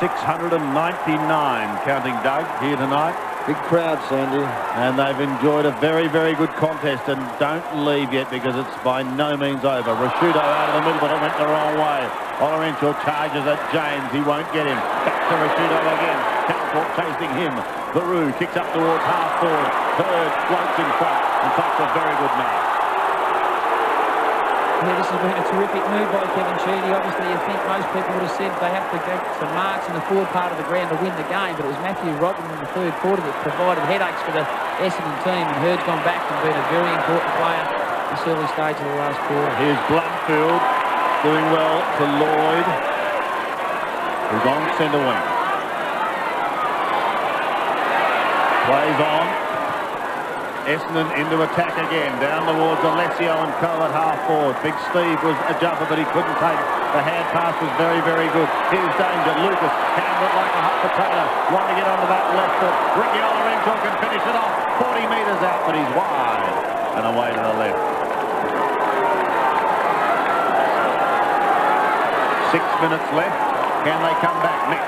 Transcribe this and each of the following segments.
699 counting Doug here tonight. Big crowd, Sandy. And they've enjoyed a very, very good contest, and don't leave yet because it's by no means over. Rashudo out of the middle, but it went the wrong way. Olorential charges at James. He won't get him. Back to Rashudo again. Calthorpe chasing him. Baru kicks up towards half forward. Third floats in front and takes a very good mark. Yeah, this has been a terrific move by Kevin Sheedy. Obviously, you think most people would have said they have to get some marks in the forward part of the ground to win the game, but it was Matthew Robin in the third quarter that provided headaches for the Essendon team, and Hurd's gone back and been a very important player in this early stage of the last quarter. Here's Blumfield doing well to Lloyd, who's on centre wing. Plays on. Essendon into attack again, down towards Alessio and Co at half forward. Big Steve was a jumper, but he couldn't take it. The hand pass was very, very good. Here's danger. Lucas handled it like a hot potato. Want to get onto that left foot. Ricky Olorential can finish it off. 40 metres out, but he's wide and away to the left. 6 minutes left. Can they come back? Nick.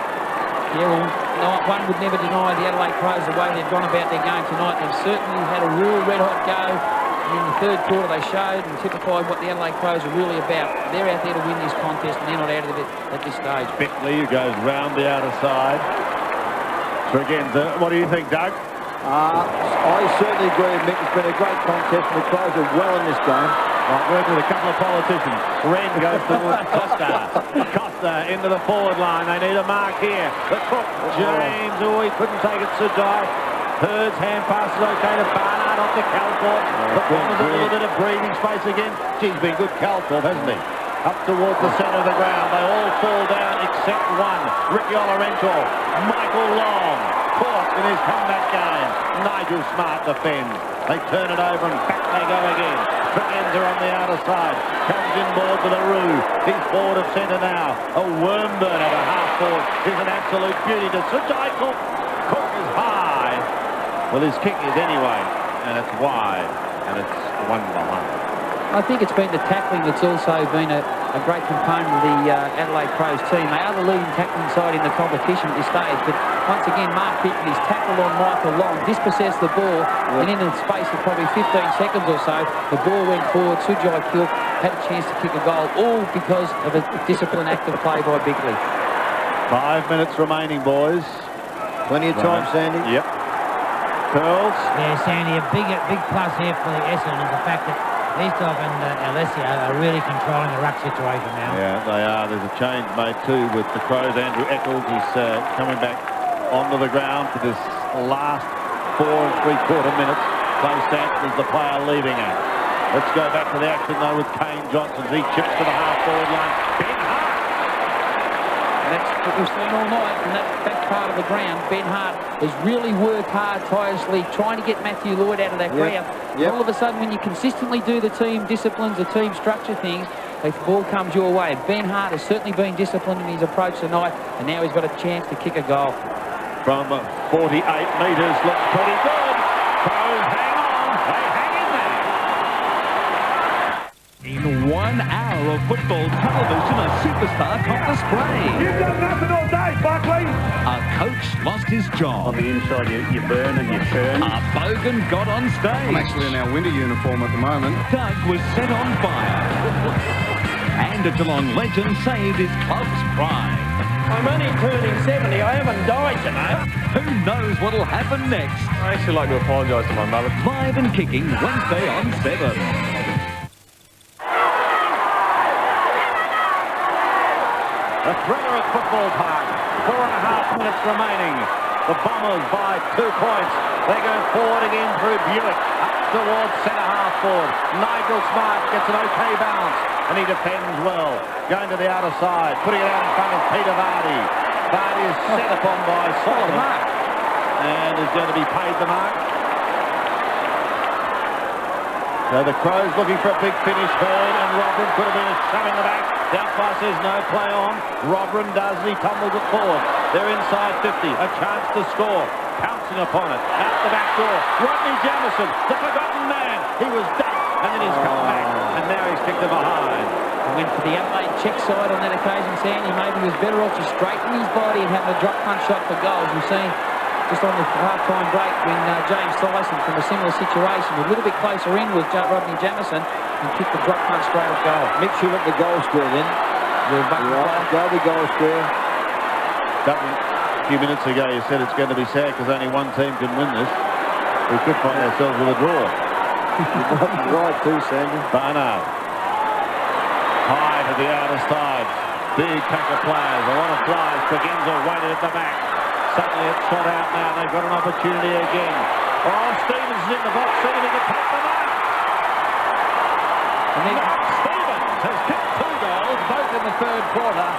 Yeah, well, one would never deny the Adelaide Crows the way they've gone about their game tonight. They've certainly had a real red-hot go. And in the third quarter, they showed and typified what the Adelaide Crows are really about. They're out there to win this contest, and they're not out of it at this stage. Beckley, who goes round the outer side. So again, what do you think, Doug? I certainly agree with Mick. It's been a great contest, and the Crows are well in this game. Right, working with a couple of politicians. Wren goes towards Costa. Costa into the forward line. They need a mark here. The Cook, James, he couldn't take it. Sujai. Hurd's hand pass is okay to Barnard off to Calthorpe. But Bombers a little bit of breathing space again. He's been good Calthorpe, hasn't he? Up towards the centre of the ground. They all fall down except one. Ricky Olorential. Michael Long. Caught in his comeback game. Nigel Smart defends. They turn it over and back they go again. Tregenza on the outer side. Comes inboard to the Roo. He's forward of centre now. A worm burner to half forward is an absolute beauty to Sujai Cook. Cook is high. Well, his kick is anyway. And it's wide. And it's 1-1. I think it's been the tackling that's also been a great component of the Adelaide Crows team. They are the leading tackling side in the competition at this stage, but once again, Mark Beckley's tackled on Michael Long, dispossessed the ball, and in the space of probably 15 seconds or so, the ball went forward. Sujai Kilk had a chance to kick a goal, all because of a disciplined act of play by Beckley. 5 minutes remaining, boys. Plenty of time, Sandy. Yep. Curls. Yeah, Sandy, a big plus here for the Essendon is the fact that Easthoff and Alessio are really controlling the ruck situation now. Yeah, they are. There's a change made too with the Crows. Andrew Eccles is coming back onto the ground for this last 4 3/4 minutes. Clay Sampson is the player leaving it. Let's go back to the action though with Kane Johnson. He chips to the half-forward line. Ben Hart. And that's what we've seen all night from that back part of the ground. Ben Hart has really worked hard, tirelessly, trying to get Matthew Lloyd out of that ground. All of a sudden, when you consistently do the team disciplines, the team structure things, the ball comes your way. Ben Hart has certainly been disciplined in his approach tonight, and now he's got a chance to kick a goal. From 48 metres, looks pretty good. Crows hang on. They hang in there. In 1 hour of football television, a superstar caught the spray. You've done nothing all day, Buckley. A coach lost his job. On the inside, you burn and you churn. A bogan got on stage. I'm actually in our winter uniform at the moment. Doug was set on fire. And a Geelong legend saved his club's pride. I'm only turning 70. I haven't died, you know. Who knows what'll happen next? I actually like to apologise to my mother. Live and kicking Wednesday on 7. A thriller at Football Park. 4.5 minutes remaining. The Bombers by 2 points. They go forward again through Buick. Up towards centre half forward. Nigel Smart gets an okay bounce. And he defends well. Going to the outer side. Putting it out in front of Peter Vardy. Vardy is set upon by Solomon. And is going to be paid the mark. So the Crows looking for a big finish. Hurd and Robin could have been a shove in the back. The umpire says no play on. Robin does and he tumbles it forward. They're inside 50. A chance to score. Pouncing upon it. Out the back door. Rodney Jamieson, the forgotten man. He was ducked and then he's come back. And now he's kicked it behind. He went for the Adelaide check side on that occasion, Sandy. Maybe he was better off just straightening his body and having a drop punch shot for goals. We've seen just on the half-time break when James Tyson, from a similar situation, a little bit closer in with Rodney Jamieson, and kicked the drop punch straight at goal. Mix you at the goal square then. Go the goal square. A few minutes ago you said it's going to be sad because only one team can win this. We could find ourselves with a draw. Right too, Sandy. Barnard. High to the outer side. Big pack of players. A lot of flies. Pagenza waited at the back. Suddenly it's shot out now. They've got an opportunity again. Oh, Stevens is in the box. See if he can take them out. And then Stevens has kicked 2 goals, both in the third quarter.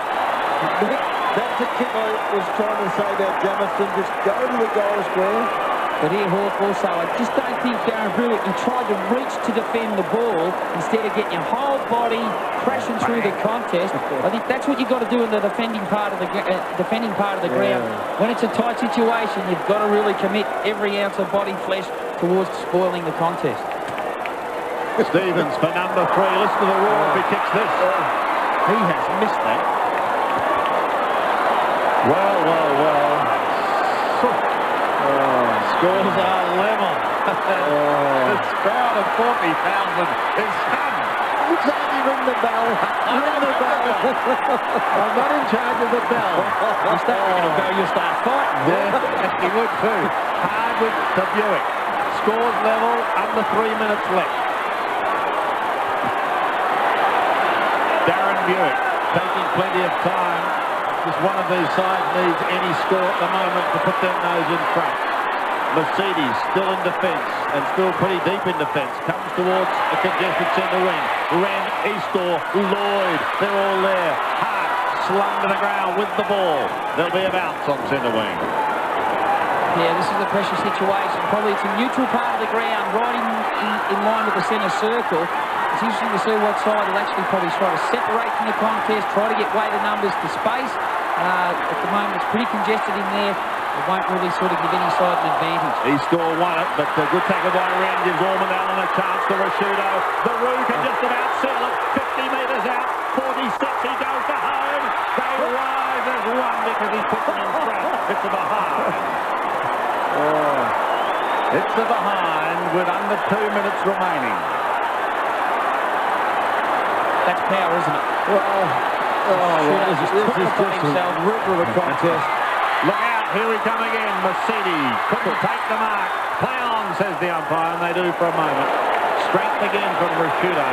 That's a kick I was trying to say about Jamieson. Just go to the goal square. But here, Hawke, also, I just don't think Darren Brewitt, he tried to reach to defend the ball instead of getting your whole body crashing through the contest. I think that's what you've got to do in the defending part of the ground. When it's a tight situation, you've got to really commit every ounce of body flesh towards spoiling the contest. Stevens for number 3. Listen to the roar if he kicks this. He has missed that. Well. Scores are level. This crowd of 40,000 is stunned. Sandy, ring the bell. Ring the bell. I'm not in charge of the bell. You start ringing a bell, you'll start fighting. Yeah, he would too. Hardwick to Buick. Scores level, under 3 minutes left. Darren Buick taking plenty of time. Just one of these sides needs any score at the moment to put their nose in front. Mercedes still in defence and still pretty deep in defence. Comes towards a congested centre wing. Wren, Eastor, Lloyd, they're all there. Hart slung to the ground with the ball. There'll be a bounce on centre wing. Yeah, this is a pressure situation. Probably it's a neutral part of the ground, right in line with the centre circle. It's interesting to see what side will actually probably try to separate from the contest, try to get weighted numbers to space. At the moment, it's pretty congested in there. It won't really sort of give any side an advantage. Eastor won it, but a good tackle by Wren gives Ormond Allen a chance to Rashudo. The Roo can just about seal it. 50 metres out, 46, he goes to home. They rise as one because he puts them in front. It's a behind. It's a behind with under 2 minutes remaining. That's power, isn't it? This is just a ripper of a contest. Look out, here we come again. Mercedes couldn't take the mark. Play on, says the umpire, and they do for a moment. Strength again from Rashudo.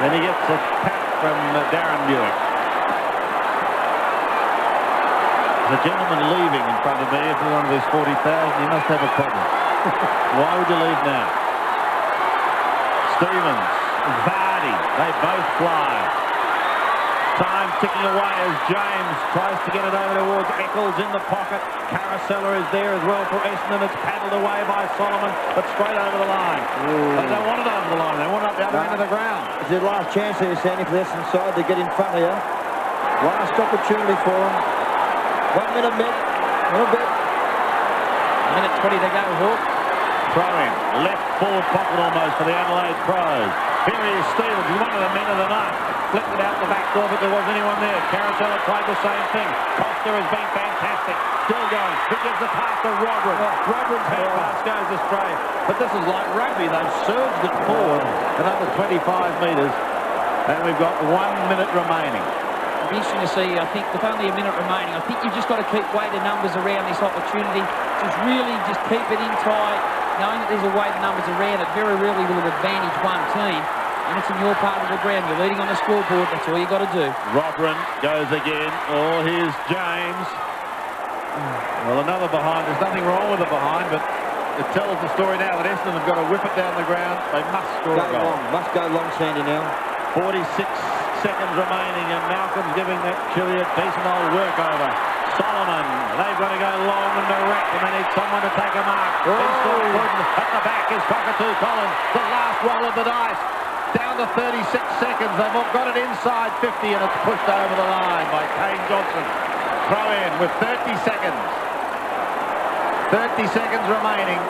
Then he gets a pat from Darren Buick. There's a gentleman leaving in front of me. If you're one of these 40,000, he must have a problem. Why would you leave now? Stevens, Vardy, they both fly. Time ticking away as James tries to get it over towards Eccles in the pocket. Carousella is there as well for Essendon. It's paddled away by Solomon, but straight over the line. They don't want it over the line. They want it up the other end of the ground. It's their last chance here, Sandy, for the Essendon side to get in front of you. Last opportunity for them. 1 minute, a little bit. Minute 20 to go, Hawke. Throw in. Left forward pocket almost for the Adelaide Pros. Here he is, Stevens. He's one of the men of the night. Flicked it out the back door, but there wasn't anyone there. Carousella tried the same thing. Costa has been fantastic. Still going. He gives the pass to Roderick. Roderick's head pass goes astray. But this is like rugby. They've surged it forward another 25 metres. And we've got 1 minute remaining. It'll be interesting to see. I think with only a minute remaining, I think you've just got to keep weighted numbers around this opportunity. Just keep it in tight. Knowing that there's a weighted numbers around it, very rarely will it advantage one team. And it's in your part of the ground. You're leading on the scoreboard. That's all you've got to do. Rodrin goes again. Oh, here's James. Well, another behind. There's nothing wrong with the behind, but it tells the story now that Essendon have got to whip it down the ground. They must score a goal. Must go long, Sandy, now. 46 seconds remaining, and Malcolm's giving that Chile a decent old workover. Solomon, they've got to go long and direct, and they need someone to take a mark. He's still at the back is Cockatoo Collins. The last roll of the dice. Down to 36 seconds. They've all got it inside 50, and it's pushed over the line by Kane Johnson. Throw in with 30 seconds. 30 seconds remaining.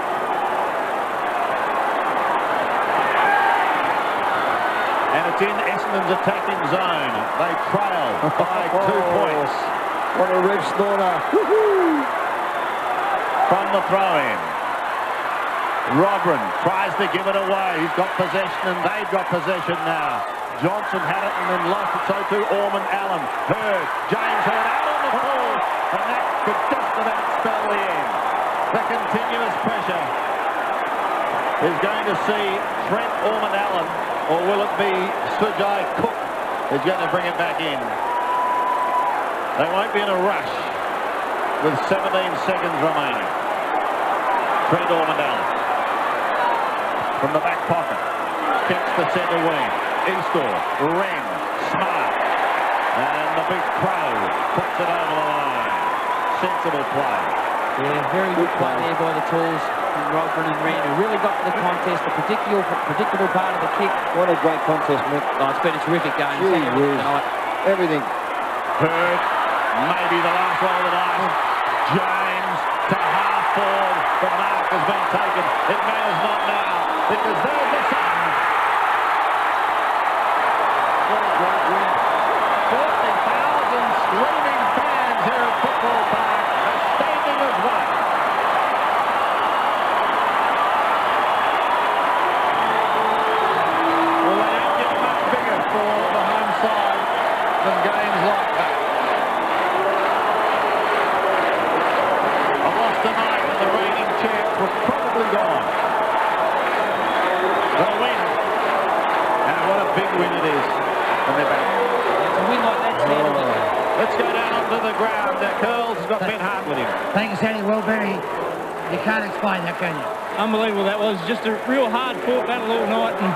And it's in Essendon's attacking zone. They trail by 2 points. What a rib snorter. From the throw-in. Rodman tries to give it away. He's got possession and they've got possession now. Johnson had it and then lost it. So too Ormond Allen. Hurd. James Hurd out on the ball. And that could just about spell the end. The continuous pressure is going to see Trent Ormond Allen, or will it be Sujai Cook who's going to bring it back in? They won't be in a rush with 17 seconds remaining. Trent Ormond Allen from the back pocket, kicks the centre wing. Eastor, Wren, Smart, and the big Crow puts it over the line. Sensible play. Yeah, very good play there by the Tools from Rodman and Wren, who really got to the contest, the predictable part of the kick. What a great contest, Mick. Oh, it's been a terrific game tonight. Everything. Hurd, maybe the last one of the night. James to half forward. The mark has been taken. It matters not now, because there's the sun. 40,000 screaming fans here at Football Park are standing as one. Well, they don't get much bigger for the home side than games like that. A loss tonight and the reigning champs were probably gone. But a win. And what a big win it is. And they're back. It's a win like that's handled it. Let's go down onto the ground. Curls has got Ben Hart with him. Thank you, Sandy. Well, Barry, you can't explain that, can you? Unbelievable that was. Just a real hard-fought battle all night. And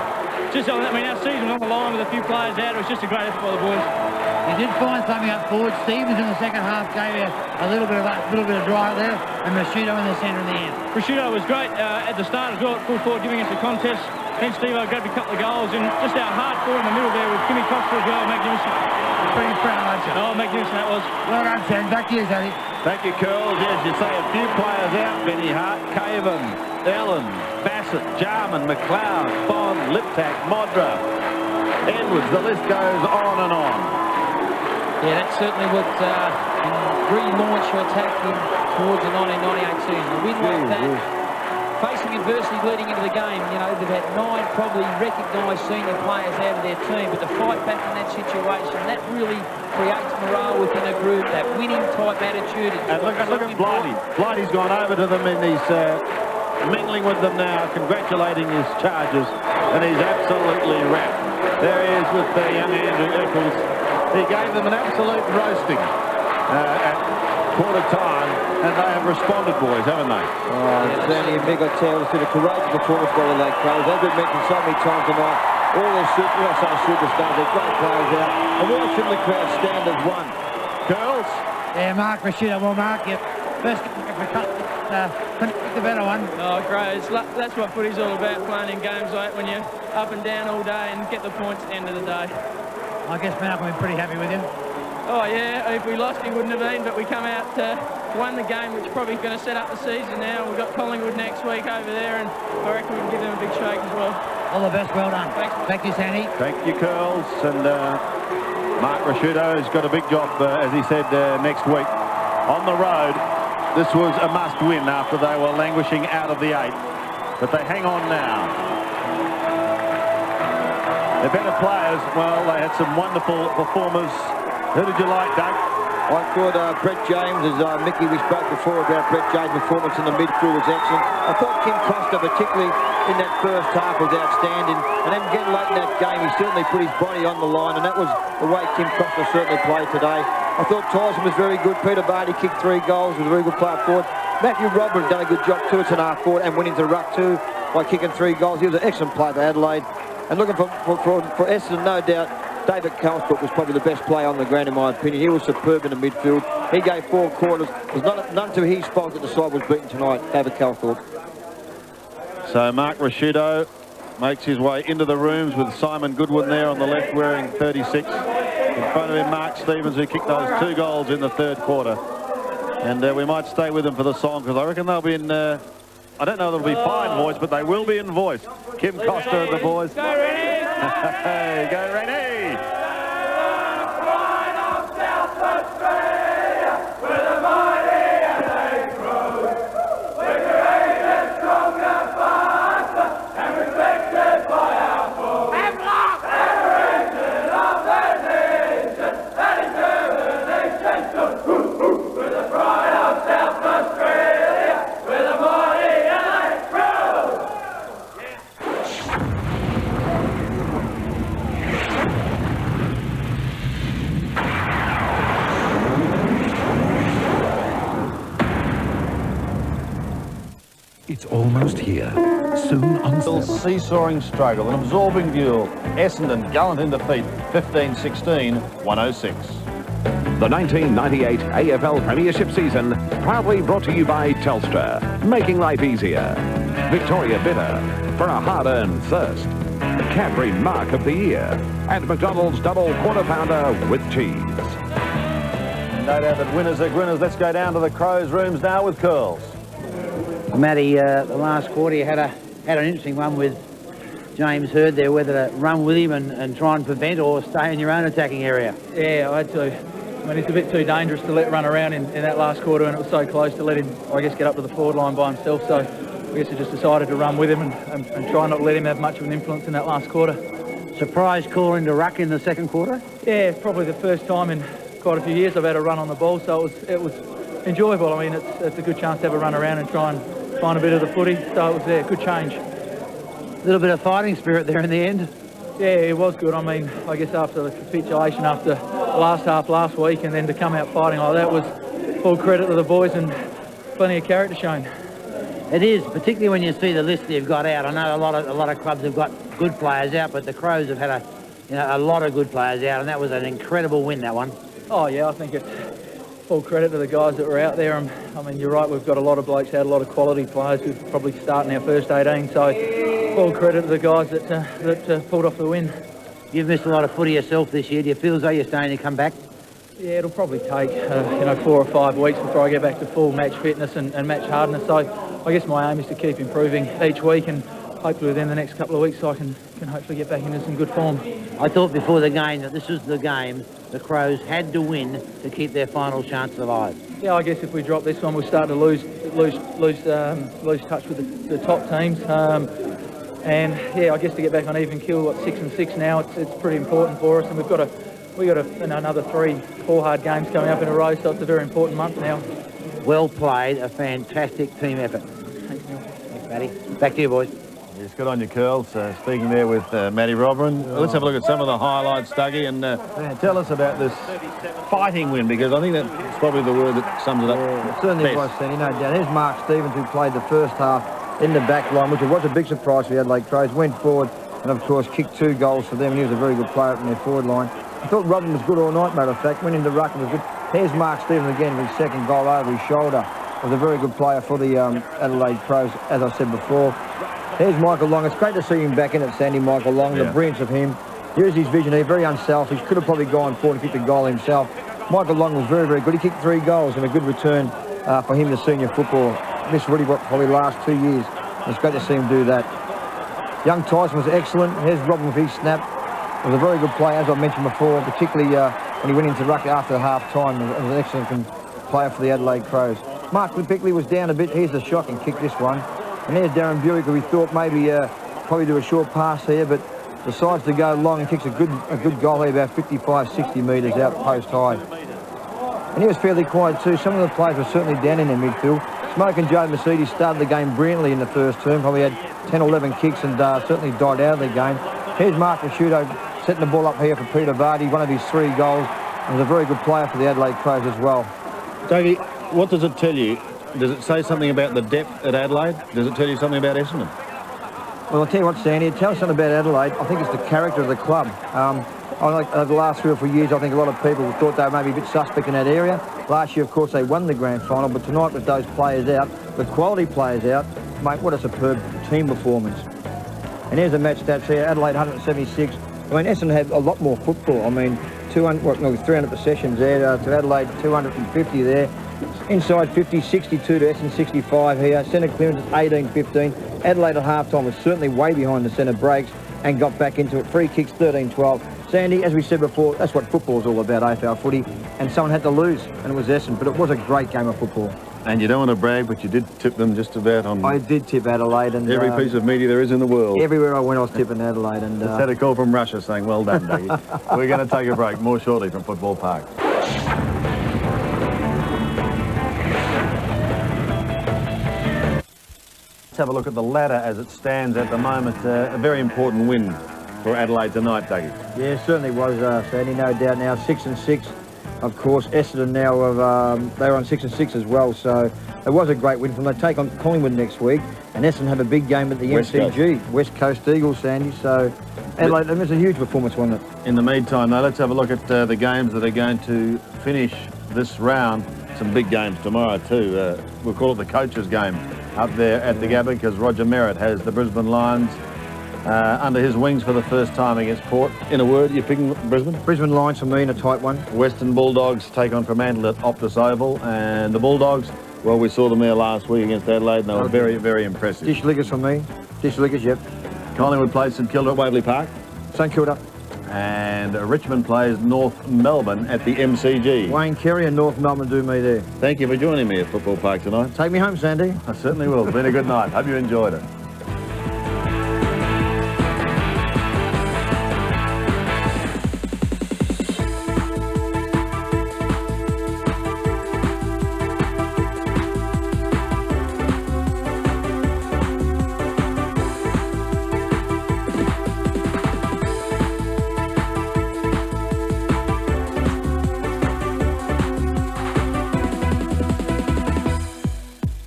just, I mean, our season was on the line with a few players out. It was just a great effort by the boys. You did find something up forward. Stevens in the second half gave you a little bit of drive there, and Rashido in the centre in the end. Rashido was great at the start as well, at full forward, giving us the contest. Then Steve-O grabbed a couple of goals, and just our hard forward in the middle there with Kimmy Costa as well, magnificent. Pretty proud, aren't you? Oh, magnificent that was. Well done, Sam. Back to you, Sandy. Thank you, Curls. Yes, you say a few players out. Benny Hart, Caven, Allen, Bassett, Jarman, McLeod, Bond, Liptak, Modra, Edwards. The list goes on and on. Yeah, that's certainly what relaunched your attack towards the 1998 season. A win like that. Facing adversity leading into the game, you know, they've had 9 probably recognised senior players out of their team, but to fight back in that situation, that really creates morale within a group, that winning type attitude. And look at Blighty. Blighty's gone over to them and he's mingling with them now, congratulating his charges, and he's absolutely wrapped. There he is with the young Andrew Eccles. He gave them an absolute roasting at quarter time, and they have responded, boys, haven't they? Oh, Sandy and Mick, I tell you, it's been a courageous performance by the late Crows. As we've mentioned so many times tonight, all their superstars, they're great players out. And why shouldn't the crowd stand as one? Girls? Yeah, Mark Rashido. Well, Mark, you first couldn't pick the better one. Oh, great. That's what footy's all about, playing in games like when you're up and down all day and get the points at the end of the day. I guess Malcolm will be pretty happy with him. Oh, yeah, if we lost, he wouldn't have been, but we come out, won the game, which is probably going to set up the season now. We've got Collingwood next week over there, and I reckon we can give them a big shake as well. All the best, well done. Thanks. Thank you, Sandy. Thank you, Curls. And Mark Rashido's got a big job, as he said, next week. On the road, this was a must-win after they were languishing out of the 8. But they hang on now. They're better players. Well, they had some wonderful performers. Who did you like, Doug? I thought Brett James, as Mickey, we spoke before about Brett James' performance in the midfield was excellent. I thought Kim Costa, particularly in that first half, was outstanding. And then getting late in that game, he certainly put his body on the line, and that was the way Kim Costa certainly played today. I thought Tyson was very good. Peter Barty kicked 3 goals, was a very good player forward. Matthew Rodman done a good job too at half forward and went into ruck too by kicking 3 goals. He was an excellent player for Adelaide. And looking for Essendon, no doubt, David Calthorpe was probably the best player on the ground, in my opinion. He was superb in the midfield. He gave 4 quarters. It was none to his fault that the side was beaten tonight, David Calthorpe. So Mark Rashido makes his way into the rooms with Simon Goodwin there on the left wearing 36. In front of him, Mark Stevens, who kicked those 2 goals in the 3rd quarter. And we might stay with them for the song, because I reckon they'll be in... I don't know if they'll be fine voice, but they will be in voice. Kim Costa and the boys. Go Rennie! It's almost here. Soon on seesawing struggle, an absorbing duel. Essendon gallant in defeat, 15-16, 106. The 1998 AFL Premiership season, proudly brought to you by Telstra, making life easier. Victoria Bitter, for a hard-earned thirst. Cadbury Mark of the Year, and McDonald's Double Quarter Pounder with cheese. No doubt that winners are grinners. Let's go down to the Crows' rooms now with Curls. Matty, the last quarter you had an interesting one with James Hird there, whether to run with him and try and prevent or stay in your own attacking area. Yeah, I had to. I mean, it's a bit too dangerous to let run around in that last quarter, and it was so close to let him, I guess, get up to the forward line by himself. So I guess I just decided to run with him and try not to let him have much of an influence in that last quarter. Surprise call into ruck in the second quarter? Yeah, probably the first time in quite a few years I've had a run on the ball, so it was enjoyable. I mean, it's a good chance to have a run around and try and find a bit of the footy, so it was a good change. A little bit of fighting spirit there in the end. Yeah, it was good. I mean, I guess after the capitulation after the last half last week, and then to come out fighting like that was full credit to the boys and plenty of character shown. It is, particularly when you see the list they've got out. I know a lot of clubs have got good players out, but the Crows have had a lot of good players out, and that was an incredible win, that one. Oh yeah, I think it's full credit to the guys that were out there. I mean, you're right, we've got a lot of blokes out, a lot of quality players who've probably starting our first 18, so full credit to the guys that pulled off the win. You've missed a lot of footy yourself this year. Do you feel as though you're starting to come back? Yeah, it'll probably take 4 or 5 weeks before I get back to full match fitness and match hardness. So I guess my aim is to keep improving each week, and hopefully within the next couple of weeks I can hopefully get back into some good form. I thought before the game that this was the game the Crows had to win to keep their final chance alive. Yeah, I guess if we drop this one, we'll start to lose touch with the top teams. And yeah, I guess to get back on even kill at 6 and 6 now, it's pretty important for us, and we've got another 3-4 hard games coming up in a row, so it's a very important month now. Well played, a fantastic team effort. Thanks, Neil. Thanks, Matty. Back to you, boys. Yes, good on you, Curls. Speaking there with Matty Robran. Let's have a look at some of the highlights, Dougie, and tell us about this fighting win, because I think that's probably the word that sums it up. Yeah, it certainly was, Sandy, no doubt. There's Mark Stevens, who played the first half in the back line, which was a big surprise for the Adelaide Crows. Went forward and, of course, kicked 2 goals for them. He was a very good player in their forward line. I thought Robin was good all night, matter of fact. Went into ruck and was good. Here's Mark Stevens again with his second goal over his shoulder. Was a very good player for the Adelaide Crows, as I said before. Here's Michael Long. It's great to see him back in it, Sandy. Michael Long, the brilliance of him. Here's his vision. He's very unselfish. Could have probably gone forward and kicked a goal himself. Michael Long was very, very good. He kicked 3 goals and a good return for him to senior football. Missed really what probably last 2 years. It's great to see him do that. Young Tyson was excellent. Here's Robin with his snap. Was a very good player, as I mentioned before, particularly when he went into ruck after half-time. He was an excellent player for the Adelaide Crows. Mark Bickley was down a bit. Here's the shot and kicked this one. And there's Darren Buick, who we thought maybe probably do a short pass here, but decides to go long and kicks a good goal here, about 55, 60 metres out post high. And he was fairly quiet too. Some of the players were certainly down in their midfield. Smoke and Joe Mercedes started the game brilliantly in the first term. Probably had 10 or 11 kicks and certainly died out of the game. Here's Mark Rasciuto setting the ball up here for Peter Vardy, one of his 3 goals. And was a very good player for the Adelaide Crows as well. Davey, what does it tell you? Does it say something about the depth at Adelaide? Does it tell you something about Essendon? Well, I'll tell you what, Sandy, it tells something about Adelaide. I think it's the character of the club. Over the last 3 or 4 years, I think a lot of people thought they were maybe a bit suspect in that area. Last year, of course, they won the grand final, but tonight with those players out, the quality players out, mate, what a superb team performance. And here's the match stats here, Adelaide 176. I mean, Essendon had a lot more football. I mean, 300 possessions there to Adelaide, 250 there. Inside 50, 62 to Essendon, 65 here. Centre clearance is 18-15. Adelaide at half-time was certainly way behind the centre breaks. and got back into it. Free kicks, 13-12. Sandy, as we said before, that's what football's all about, AFL footy, and someone had to lose, and it was Essendon, but it was a great game of football. And you don't want to brag, but you did tip them just about on... I did tip Adelaide. And every piece of media there is in the world. Everywhere I went, I was tipping Adelaide. And just had a call from Russia saying, well done, Dougie. We're going to take a break. More shortly from Football Park. Let's have a look at the ladder as it stands at the moment. A very important win for Adelaide tonight, Dougie. Yeah, it certainly was, Sandy, no doubt. Now 6-6. Of course, Essendon now, they're on 6-6 as well, so it was a great win from them. They take on Collingwood next week, and Essendon have a big game at the MCG, West Coast Eagles, Sandy, so Adelaide, it was a huge performance, wasn't it? In the meantime, though, let's have a look at the games that are going to finish this round. Some big games tomorrow too. We'll call it the coaches' game up there at the Gabba, because Roger Merritt has the Brisbane Lions under his wings for the first time against Port. In a word, you're picking Brisbane? Brisbane Lions for me in a tight one. Western Bulldogs take on Fremantle at Optus Oval, and the Bulldogs, well, we saw them there last week against Adelaide, and they were very, very impressive. Dish Lickers for me. Dish Lickers, yep. Collingwood plays St Kilda at Waverley Park. St Kilda. And Richmond plays North Melbourne at the MCG. Wayne Carey and North Melbourne do me there. Thank you for joining me at Football Park tonight. Take me home, Sandy. I certainly will. It's been a good night. Hope you enjoyed it.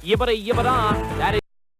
Yibbity yibbida, that is